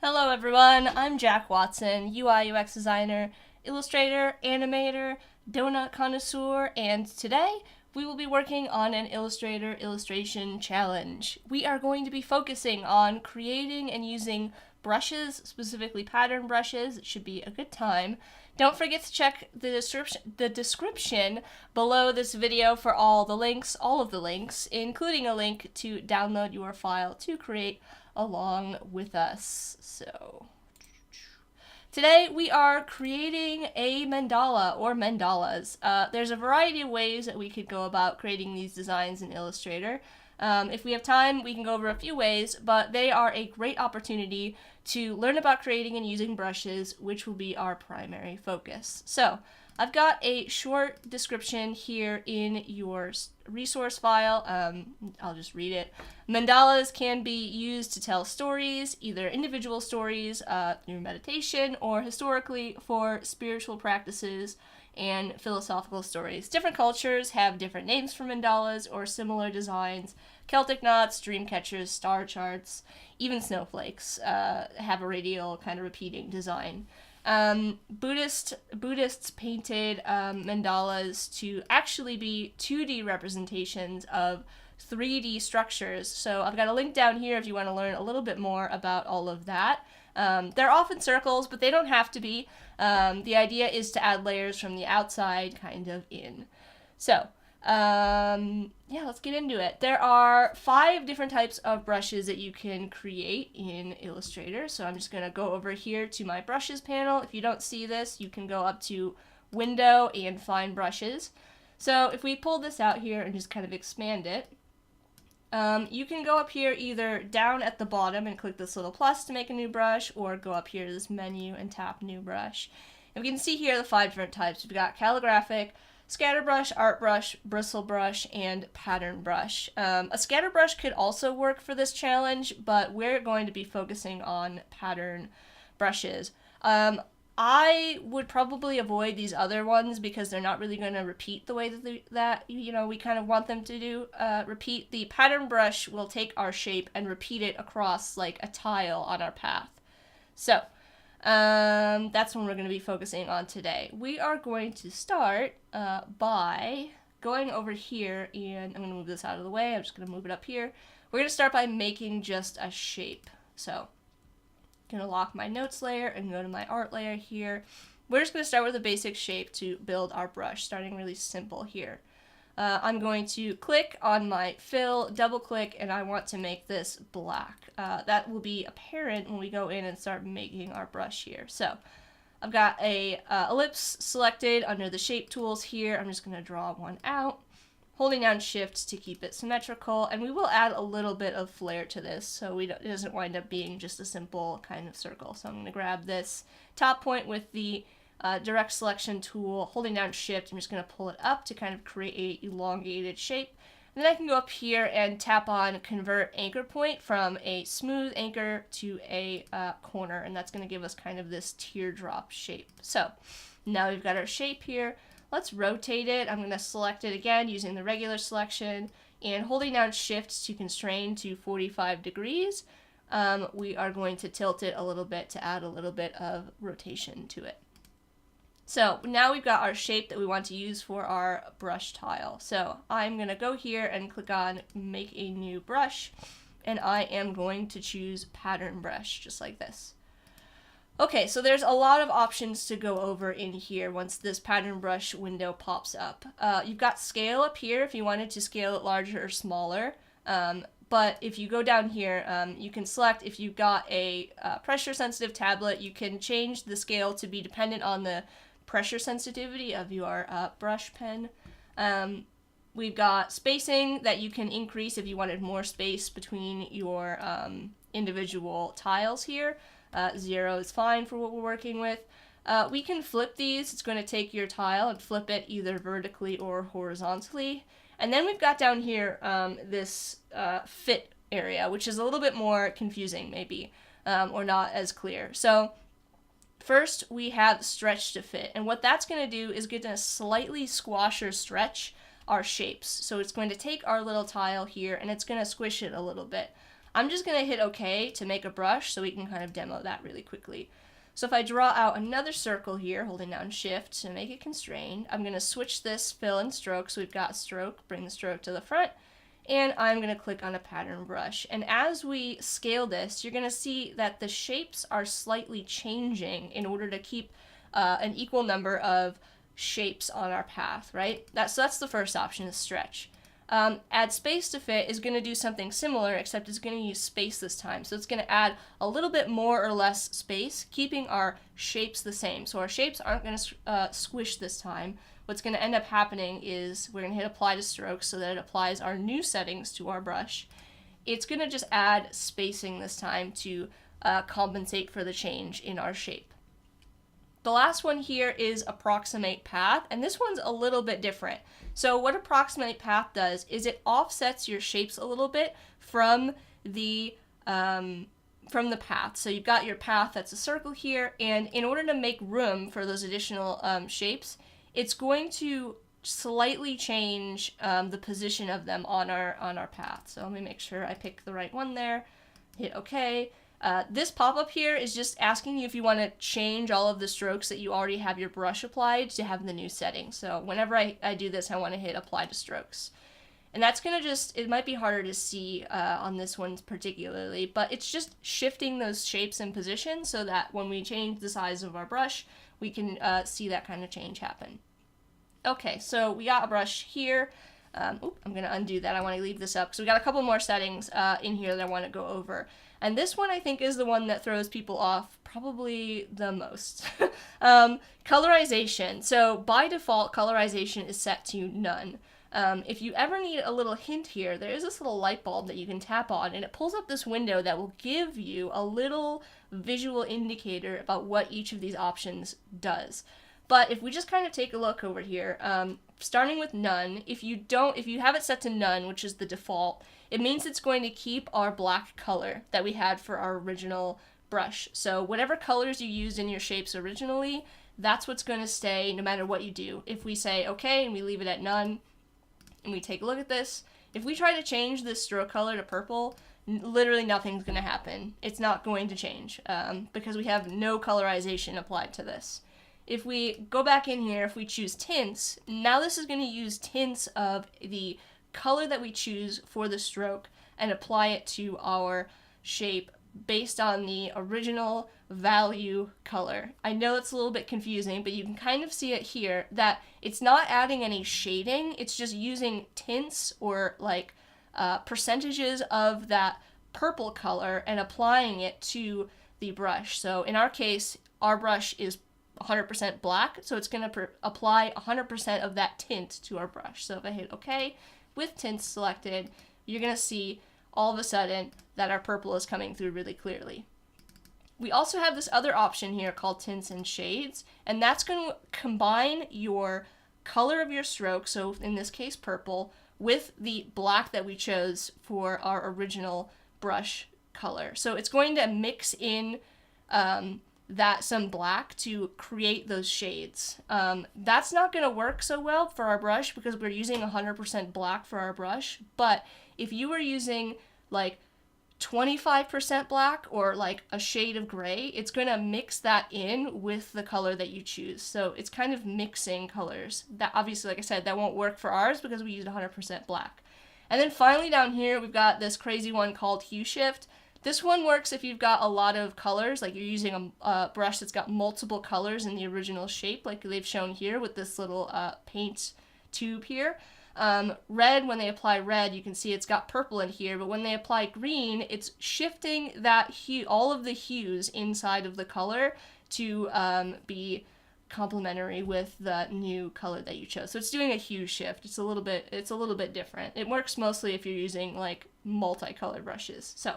Hello everyone, I'm Jack Watson, UI UX designer, illustrator, animator, donut connoisseur, and today we will be working on an Illustrator illustration challenge. We are going to be focusing on creating and using brushes, specifically pattern brushes. It should be a good time. Don't forget to check the description below this video for all of the links, including a link to download your file to create along with us. So today we are creating a mandala or mandalas. There's a variety of ways that we could go about creating these designs in Illustrator. If we have time, we can go over a few ways, but they are a great opportunity to learn about creating and using brushes, which will be our primary focus. So I've got a short description here in your resource file. I'll just read it. Mandalas can be used to tell stories, either individual stories through meditation or historically for spiritual practices and philosophical stories. Different cultures have different names for mandalas or similar designs. Celtic knots, dream catchers, star charts, even snowflakes have a radial kind of repeating design. Buddhists painted mandalas to actually be 2D representations of 3D structures. So I've got a link down here if you want to learn a little bit more about all of that. They're often circles, but they don't have to be. The idea is to add layers from the outside kind of in. So yeah, let's get into it. There are 5 different types of brushes that you can create in Illustrator. So I'm just going to go over here to my brushes panel. If you don't see this, you can go up to Window and find brushes. So if we pull this out here and just kind of expand it, you can go up here either down at the bottom and click this little plus to make a new brush, or go up here to this menu and tap new brush. And we can see here the 5 different types. We've got calligraphic, scatter brush, art brush, bristle brush, and pattern brush. A scatter brush could also work for this challenge, but we're going to be focusing on pattern brushes. I would probably avoid these other ones because they're not really going to repeat the way that we kind of want them to do. Repeat. The pattern brush will take our shape and repeat it across like a tile on our path. So that's what we're going to be focusing on today. We are going to start by going over here, and I'm going to move this out of the way. I'm just going to move it up here. We're going to start by making just a shape. So I'm going to lock my notes layer and go to my art layer here. We're just going to start with a basic shape to build our brush, starting really simple here. I'm going to click on my fill, double click, and I want to make this black. That will be apparent when we go in and start making our brush here. So I've got a ellipse selected under the shape tools here. I'm just going to draw one out, holding down shift to keep it symmetrical, and we will add a little bit of flair to this so it doesn't wind up being just a simple kind of circle. So I'm going to grab this top point with the direct selection tool, holding down shift. I'm just going to pull it up to kind of create an elongated shape. And then I can go up here and tap on convert anchor point from a smooth anchor to a corner, and that's going to give us kind of this teardrop shape. So now we've got our shape here. Let's rotate it. I'm going to select it again using the regular selection and holding down shift to constrain to 45 degrees. We are going to tilt it a little bit to add a little bit of rotation to it. So now we've got our shape that we want to use for our brush tile. So I'm going to go here and click on make a new brush, and I am going to choose pattern brush just like this. Okay, so there's a lot of options to go over in here once this pattern brush window pops up. You've got scale up here if you wanted to scale it larger or smaller. But if you go down here, you can select if you've got a pressure sensitive tablet, you can change the scale to be dependent on the pressure sensitivity of your brush pen. We've got spacing that you can increase if you wanted more space between your individual tiles here. 0 is fine for what we're working with. We can flip these. It's going to take your tile and flip it either vertically or horizontally. And then we've got down here this fit area, which is a little bit more confusing maybe, or not as clear. So first we have stretch to fit, and what that's going to do is get to slightly squash or stretch our shapes. So it's going to take our little tile here and it's going to squish it a little bit. I'm just going to hit OK to make a brush so we can kind of demo that really quickly. So if I draw out another circle here, holding down Shift to make it constrained, I'm going to switch this fill and stroke. So we've got stroke, bring the stroke to the front, and I'm going to click on a pattern brush. And as we scale this, you're going to see that the shapes are slightly changing in order to keep an equal number of shapes on our path, right? So that's the first option, is stretch. Add space to fit is going to do something similar, except it's going to use space this time. So it's going to add a little bit more or less space, keeping our shapes the same. So our shapes aren't going to squish this time. What's going to end up happening is we're going to hit apply to strokes so that it applies our new settings to our brush. It's going to just add spacing this time to compensate for the change in our shape. The last one here is approximate path, and this one's a little bit different. So what approximate path does is it offsets your shapes a little bit from the path. So you've got your path that's a circle here, and in order to make room for those additional shapes, it's going to slightly change the position of them on our path. So let me make sure I pick the right one there. Hit OK. This pop-up here is just asking you if you want to change all of the strokes that you already have your brush applied to have the new setting. So whenever I do this, I want to hit apply to strokes. And that's going to it might be harder to see on this one particularly, but it's just shifting those shapes and positions so that when we change the size of our brush, we can see that kind of change happen. Okay, so we got a brush here. I'm going to undo that. I want to leave this up because we got a couple more settings in here that I want to go over. And this one I think is the one that throws people off probably the most. Colorization. So by default, colorization is set to none. If you ever need a little hint here, there is this little light bulb that you can tap on, and it pulls up this window that will give you a little visual indicator about what each of these options does. But if we just kind of take a look over here, starting with none, if you have it set to none, which is the default, it means it's going to keep our black color that we had for our original brush. So whatever colors you used in your shapes originally, that's what's going to stay no matter what you do. If we say okay and we leave it at none, and we take a look at this, if we try to change this stroke color to purple, literally nothing's going to happen. It's not going to change because we have no colorization applied to this. If we go back in here, if we choose tints, now this is going to use tints of the color that we choose for the stroke and apply it to our shape based on the original value color. I know it's a little bit confusing, but you can kind of see it here that it's not adding any shading, it's just using tints or like percentages of that purple color and applying it to the brush. So in our case, our brush is 100% black, so it's going to apply 100% of that tint to our brush. So if I hit OK with tints selected, you're going to see all of a sudden that our purple is coming through really clearly. We also have this other option here called tints and shades, and that's going to combine your color of your stroke, so in this case purple, with the black that we chose for our original brush color. So it's going to mix in some black to create those shades. That's not going to work so well for our brush because we're using 100% black for our brush, but if you were using like 25% black or like a shade of gray, it's going to mix that in with the color that you choose. So it's kind of mixing colors. That obviously, like I said, that won't work for ours because we used 100% black. And then finally down here, we've got this crazy one called hue shift. This one works if you've got a lot of colors, like you're using a brush that's got multiple colors in the original shape, like they've shown here with this little paint tube here. Red, when they apply red, you can see it's got purple in here, but when they apply green, it's shifting that hue, all of the hues inside of the color to be complementary with the new color that you chose. So it's doing a hue shift. It's a little bit different. It works mostly if you're using like multicolored brushes. So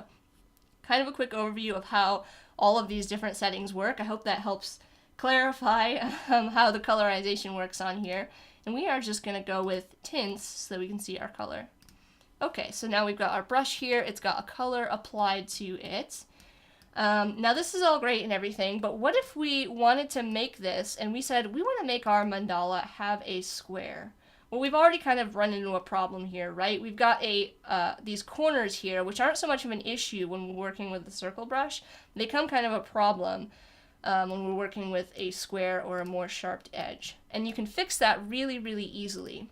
kind of a quick overview of how all of these different settings work. I hope that helps clarify how the colorization works on here. And we are just going to go with tints so we can see our color. Okay, so now we've got our brush here. It's got a color applied to it. Now this is all great and everything, but what if we wanted to make this and we said we want to make our mandala have a square? Well, we've already kind of run into a problem here, right? We've got these corners here, which aren't so much of an issue when we're working with the circle brush. They become kind of a problem when we're working with a square or a more sharp edge. And you can fix that really, really easily.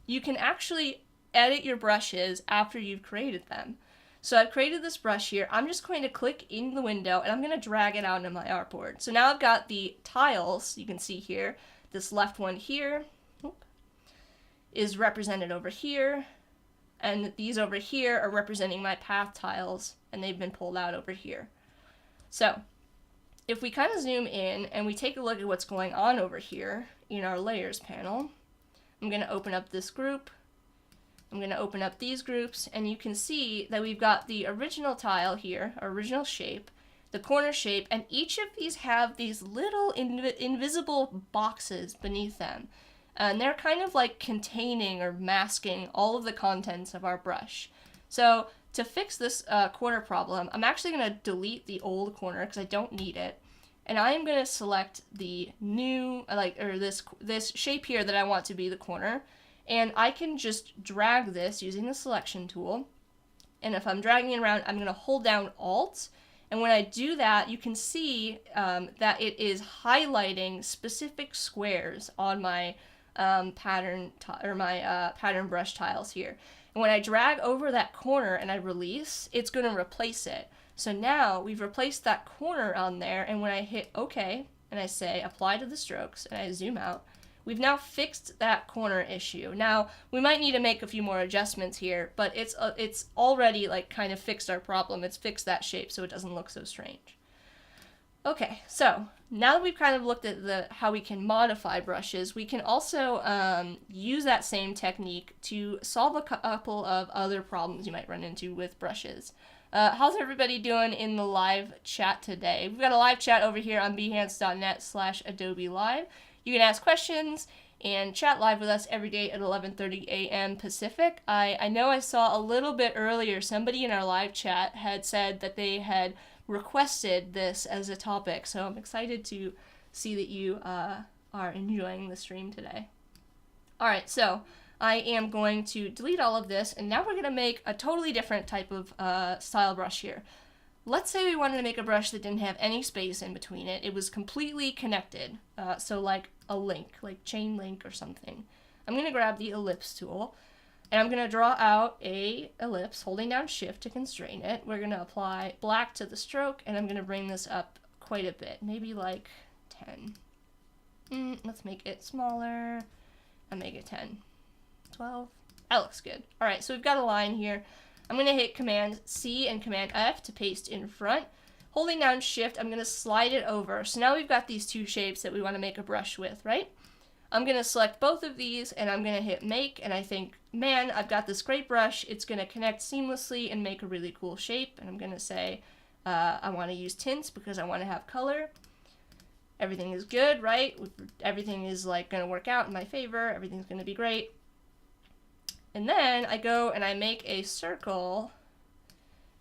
You can actually edit your brushes after you've created them. So I've created this brush here. I'm just going to click in the window and I'm going to drag it out into my artboard. So now I've got the tiles, you can see here, this left one here is represented over here, and these over here are representing my path tiles, and they've been pulled out over here. So if we kind of zoom in and we take a look at what's going on over here in our layers panel, I'm going to open up this group, I'm going to open up these groups, and you can see that we've got the original tile here, our original shape, the corner shape, and each of these have these little invisible boxes beneath them. And they're kind of like containing or masking all of the contents of our brush. So to fix this corner problem, I'm actually going to delete the old corner because I don't need it. And I'm going to select the new, this shape here that I want to be the corner. And I can just drag this using the selection tool. And if I'm dragging it around, I'm going to hold down Alt. And when I do that, you can see that it is highlighting specific squares on my pattern brush tiles here. And when I drag over that corner and I release, it's going to replace it. So now we've replaced that corner on there, and when I hit OK and I say apply to the strokes and I zoom out, we've now fixed that corner issue. Now we might need to make a few more adjustments here, but it's already like kind of fixed our problem. It's fixed that shape so it doesn't look so strange. Okay, so now that we've kind of looked at how we can modify brushes, we can also use that same technique to solve a couple of other problems you might run into with brushes. How's everybody doing in the live chat today? We've got a live chat over here on behance.net/Adobe Live. You can ask questions and chat live with us every day at 11:30 a.m. Pacific. I know I saw a little bit earlier somebody in our live chat had said that they had requested this as a topic, so I'm excited to see that you are enjoying the stream today. Alright, so I am going to delete all of this, and now we're going to make a totally different type of style brush here. Let's say we wanted to make a brush that didn't have any space in between it. It was completely connected, so like a link, like chain link or something. I'm going to grab the ellipse tool, and I'm going to draw out a ellipse, holding down Shift to constrain it. We're going to apply black to the stroke, and I'm going to bring this up quite a bit, maybe like 10. Let's make it smaller, and make it 10. 12. That looks good. Alright, so we've got a line here. I'm going to hit Command C and Command F to paste in front. Holding down Shift, I'm going to slide it over. So now we've got these two shapes that we want to make a brush with, right? I'm going to select both of these and I'm going to hit Make, and I think, man, I've got this great brush. It's going to connect seamlessly and make a really cool shape. And I'm going to say I want to use tints because I want to have color. Everything is good, right? Everything is like going to work out in my favor. Everything's going to be great. And then I go and I make a circle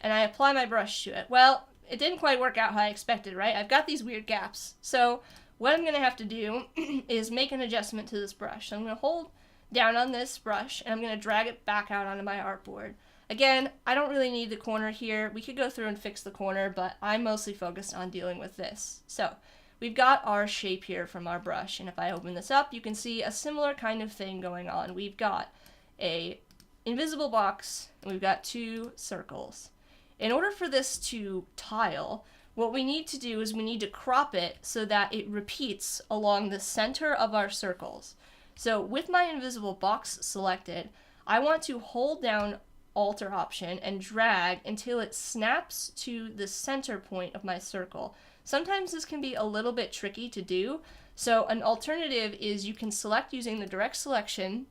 and I apply my brush to it. Well, it didn't quite work out how I expected, right? I've got these weird gaps. So what I'm going to have to do is make an adjustment to this brush. So I'm going to hold down on this brush and I'm going to drag it back out onto my artboard. Again, I don't really need the corner here. We could go through and fix the corner, but I'm mostly focused on dealing with this. So we've got our shape here from our brush, and if I open this up, you can see a similar kind of thing going on. We've got a invisible box, and we've got two circles. In order for this to tile, what we need to do is we need to crop it so that it repeats along the center of our circles. So with my invisible box selected, I want to hold down Alt or Option and drag until it snaps to the center point of my circle. Sometimes this can be a little bit tricky to do, so an alternative is you can select using the direct selection,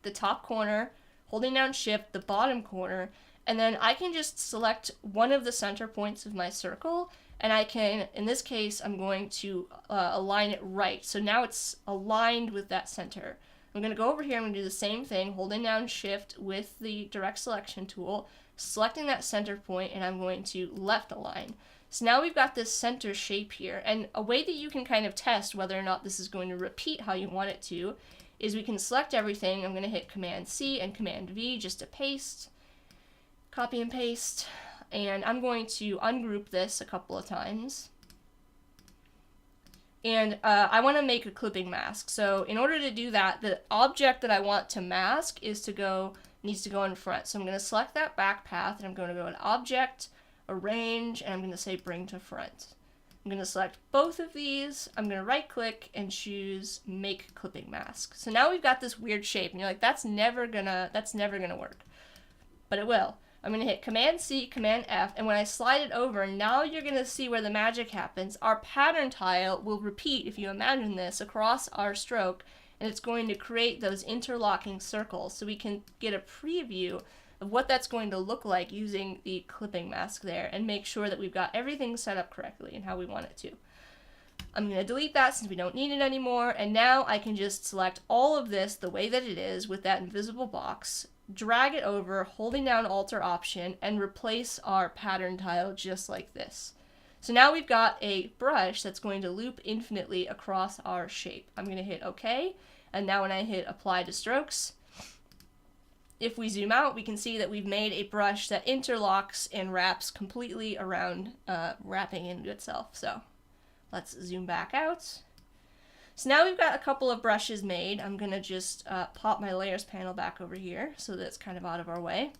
the top corner, holding down Shift, the bottom corner, and then I can just select one of the center points of my circle, and I can, in this case, I'm going to align it right. So now it's aligned with that center. I'm going to go over here, I'm going to do the same thing, holding down Shift with the direct selection tool, selecting that center point, and I'm going to left align. So now we've got this center shape here, and a way that you can kind of test whether or not this is going to repeat how you want it to is we can select everything. I'm going to hit Command C and Command V just to paste, copy and paste, and I'm going to ungroup this a couple of times. And I want to make a clipping mask. So in order to do that, the object that I want to mask needs to go in front. So I'm going to select that back path, and I'm going to go to Object, Arrange, and I'm going to say Bring to Front. I'm going to select both of these. I'm going to right click and choose Make Clipping Mask. So now we've got this weird shape, and you're like, that's never gonna work. But it will. I'm going to hit Command C, Command F, and when I slide it over, now you're going to see where the magic happens. Our pattern tile will repeat, if you imagine this, across our stroke, and it's going to create those interlocking circles, so we can get a preview of what that's going to look like using the clipping mask there, and make sure that we've got everything set up correctly and how we want it to. I'm going to delete that since we don't need it anymore, and now I can just select all of this the way that it is with that invisible box, drag it over, holding down Alt or Option, and replace our pattern tile just like this. So now we've got a brush that's going to loop infinitely across our shape. I'm going to hit OK, and now when I hit Apply to Strokes, if we zoom out, we can see that we've made a brush that interlocks and wraps completely around, wrapping into itself. So let's zoom back out. So now we've got a couple of brushes made. I'm going to just pop my layers panel back over here so that it's kind of out of our way.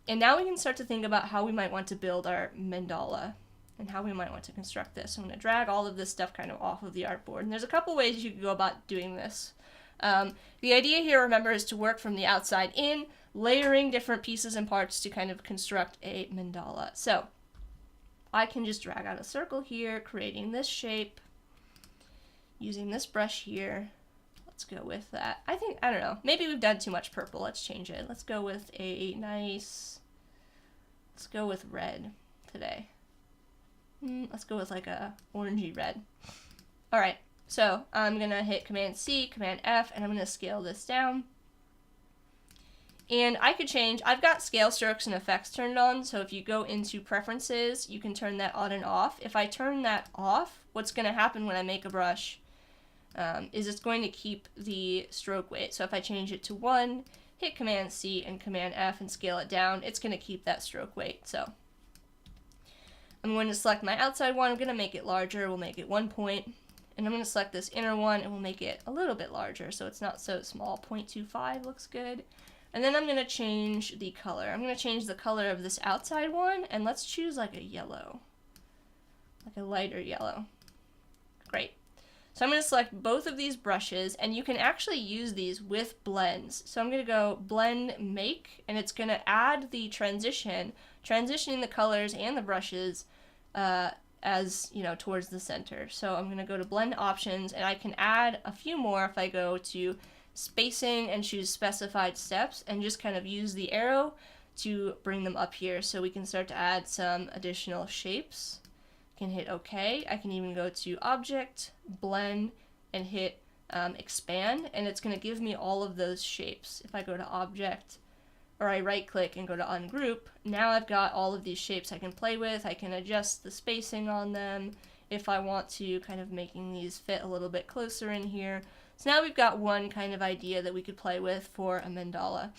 And now we can start to think about how we might want to build our mandala and how we might want to construct this. So I'm going to drag all of this stuff kind of off of the artboard. And there's a couple ways you could go about doing this. The idea here, remember, is to work from the outside in, layering different pieces and parts to kind of construct a mandala. So I can just drag out a circle here, creating this shape. Using this brush here, let's go with that. I don't know, maybe we've done too much purple. Let's change it. Let's go with let's go with red today. Let's go with like a orangey red. All right, so I'm gonna hit Command C, Command F, and I'm gonna scale this down. And I could change, I've got scale strokes and effects turned on, so if you go into preferences, you can turn that on and off. If I turn that off, what's gonna happen when I make a brush is it's going to keep the stroke weight. So if I change it to 1, hit Command C and Command F and scale it down, it's going to keep that stroke weight. So I'm going to select my outside one, I'm going to make it larger, we'll make it 1 point, and I'm going to select this inner one and we'll make it a little bit larger so it's not so small. 0.25 looks good. And then I'm going to change the color. I'm going to change the color of this outside one, and let's choose like a yellow, like a lighter yellow. Great. So I'm going to select both of these brushes, and you can actually use these with blends. So I'm going to go Blend Make, and it's going to add the transitioning the colors and the brushes as, you know, towards the center. So I'm going to go to Blend Options, and I can add a few more if I go to Spacing and choose Specified Steps, and just kind of use the arrow to bring them up here so we can start to add some additional shapes. Can hit OK. I can even go to Object, Blend, and hit Expand, and it's going to give me all of those shapes. If I go to Object, or I right click and go to Ungroup, now I've got all of these shapes I can play with. I can adjust the spacing on them if I want to, kind of making these fit a little bit closer in here. So now we've got one kind of idea that we could play with for a mandala.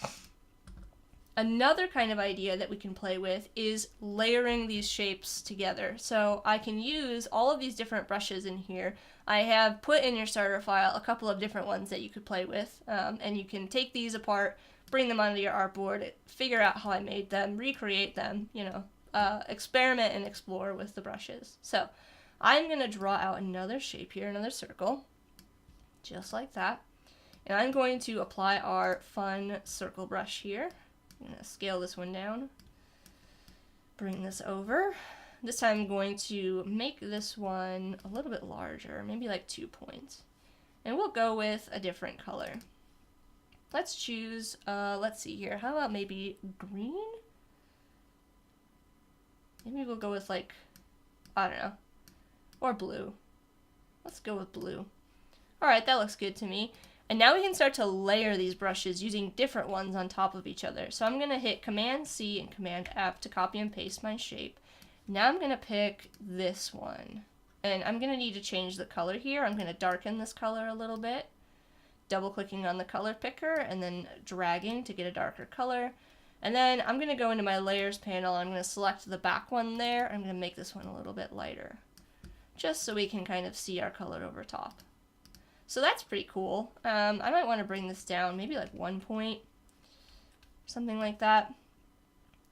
Another kind of idea that we can play with is layering these shapes together. So I can use all of these different brushes in here. I have put in your starter file a couple of different ones that you could play with, and you can take these apart, bring them onto your artboard, figure out how I made them, recreate them, you know, experiment and explore with the brushes. So I'm going to draw out another shape here, another circle, just like that. And I'm going to apply our fun circle brush here. I'm going to scale this one down, bring this over. This time I'm going to make this one a little bit larger, maybe like 2 points. And we'll go with a different color. Let's choose, let's see here, how about maybe green? Maybe we'll go with like, I don't know, or blue. Let's go with blue. Alright, that looks good to me. And now we can start to layer these brushes using different ones on top of each other. So I'm going to hit Command C and Command F to copy and paste my shape. Now I'm going to pick this one. And I'm going to need to change the color here. I'm going to darken this color a little bit. double clicking on the color picker and then dragging to get a darker color. And then I'm going to go into my layers panel. I'm going to select the back one there. I'm going to make this one a little bit lighter, just so we can kind of see our color over top. So that's pretty cool. I might want to bring this down, maybe like 1 point, something like that.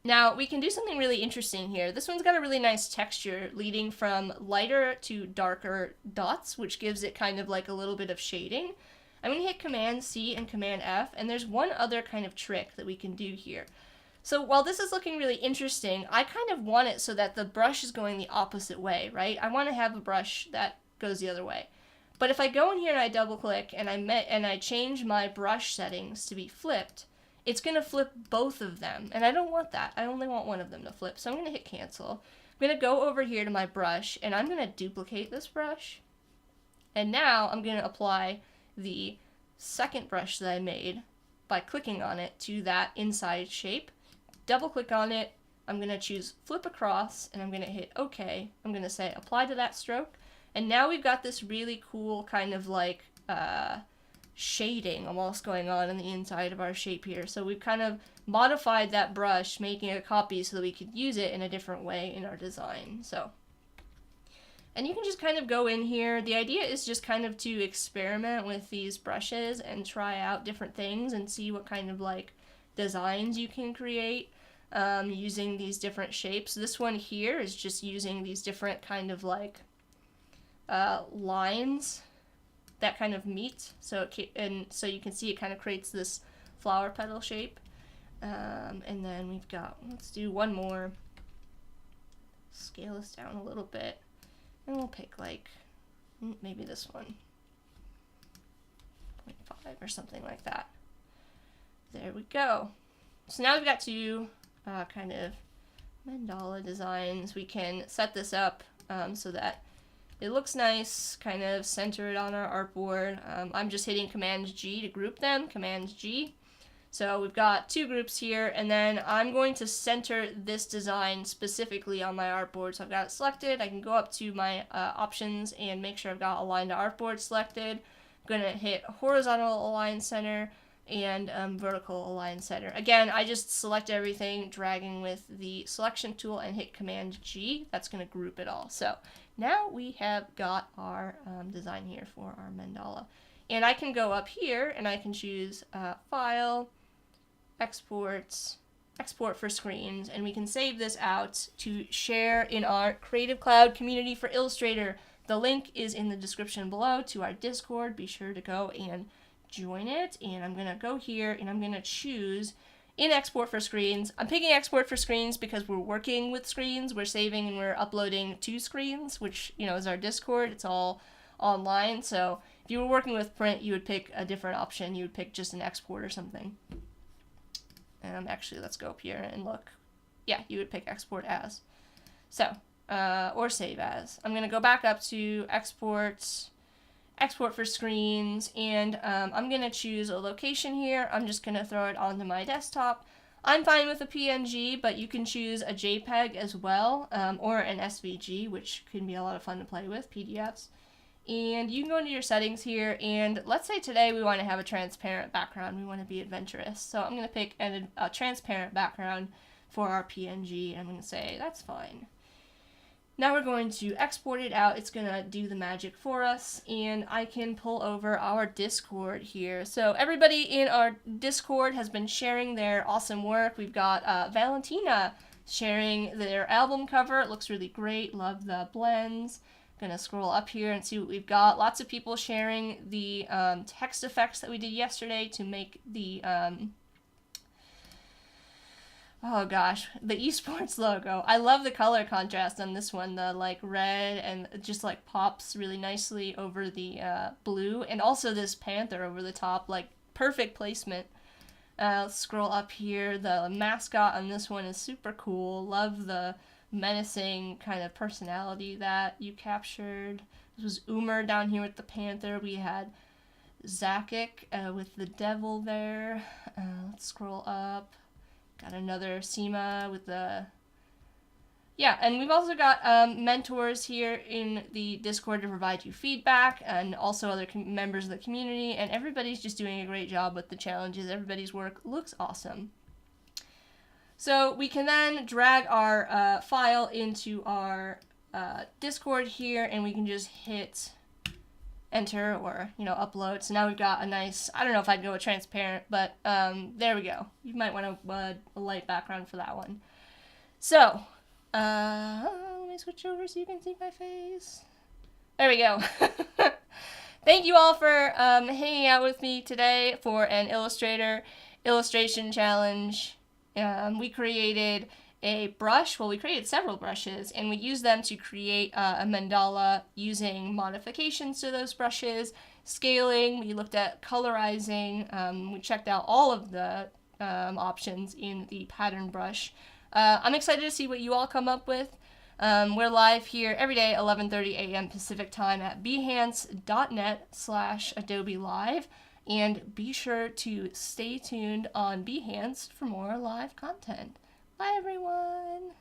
Now we can do something really interesting here. This one's got a really nice texture leading from lighter to darker dots, which gives it kind of like a little bit of shading. I'm going to hit Command C and Command F, and there's one other kind of trick that we can do here. So while this is looking really interesting, I kind of want it so that the brush is going the opposite way, right? I want to have a brush that goes the other way. But if I go in here and I double click and I change my brush settings to be flipped, it's going to flip both of them, and I don't want that. I only want one of them to flip, so I'm going to hit cancel. I'm going to go over here to my brush, and I'm going to duplicate this brush, and now I'm going to apply the second brush that I made by clicking on it to that inside shape. Double click on it, I'm going to choose flip across, and I'm going to hit OK. I'm going to say apply to that stroke, and now we've got this really cool kind of like shading almost going on the inside of our shape here. So we've kind of modified that brush, making a copy so that we could use it in a different way in our design. So, and you can just kind of go in here. The idea is just kind of to experiment with these brushes and try out different things and see what kind of like designs you can create using these different shapes. This one here is just using these different kind of like lines that kind of meet, so you can see it kind of creates this flower petal shape. And then we've got, let's do one more, scale this down a little bit, and we'll pick like maybe this one, 0.5 or something like that. There we go. So now we've got two kind of mandala designs. We can set this up so that it looks nice, kind of centered on our artboard. I'm just hitting Command G to group them, Command G. So we've got two groups here, and then I'm going to center this design specifically on my artboard. So I've got it selected. I can go up to my options and make sure I've got Align to Artboard selected. I'm going to hit Horizontal Align Center and Vertical Align Center. Again, I just select everything, dragging with the selection tool and hit Command G. That's going to group it all. So now we have got our design here for our mandala. And I can go up here and I can choose File, Export for Screens, and we can save this out to share in our Creative Cloud community for Illustrator. The link is in the description below to our Discord. Be sure to go and join it. And I'm going to go here and I'm going to choose in Export for Screens. I'm picking Export for Screens because we're working with screens. We're saving and we're uploading to screens, which, you know, is our Discord. It's all online. So if you were working with print, you would pick a different option. You would pick just an export or something. Actually, let's go up here and look. Yeah, you would pick export as. So, or save as. I'm going to go back up to export for screens, and I'm going to choose a location here. I'm just going to throw it onto my desktop. I'm fine with a PNG, but you can choose a JPEG as well, or an SVG, which can be a lot of fun to play with, PDFs. And you can go into your settings here, and let's say today we want to have a transparent background. We want to be adventurous. So I'm going to pick a transparent background for our PNG, and I'm going to say that's fine. Now we're going to export it out. It's going to do the magic for us, and I can pull over our Discord here. So everybody in our Discord has been sharing their awesome work. We've got Valentina sharing their album cover. It looks really great. Love the blends. Gonna scroll up here and see what we've got. Lots of people sharing the text effects that we did yesterday to make the oh gosh, the esports logo. I love the color contrast on this one. The like red and just like pops really nicely over the blue, and also this panther over the top, like perfect placement. Let's scroll up here. The mascot on this one is super cool. Love the menacing kind of personality that you captured. This was Umer down here with the panther. We had Zakic with the devil there. Let's scroll up. Got another Seema with the Yeah, and we've also got mentors here in the Discord to provide you feedback, and also other members of the community, and everybody's just doing a great job with the challenges. Everybody's work looks awesome. So we can then drag our file into our Discord here, and we can just hit enter or, upload. So now we've got a nice, I don't know if I'd go with transparent, but there we go. You might want a light background for that one. So, let me switch over so you can see my face. There we go. Thank you all for hanging out with me today for an Illustrator illustration challenge. We created a brush. Well, we created several brushes, and we used them to create a mandala using modifications to those brushes, scaling. We looked at colorizing. We checked out all of the options in the pattern brush. I'm excited to see what you all come up with. We're live here every day, 11:30 a.m. Pacific time at behance.net/Adobe Live. And be sure to stay tuned on Behance for more live content. Bye, everyone.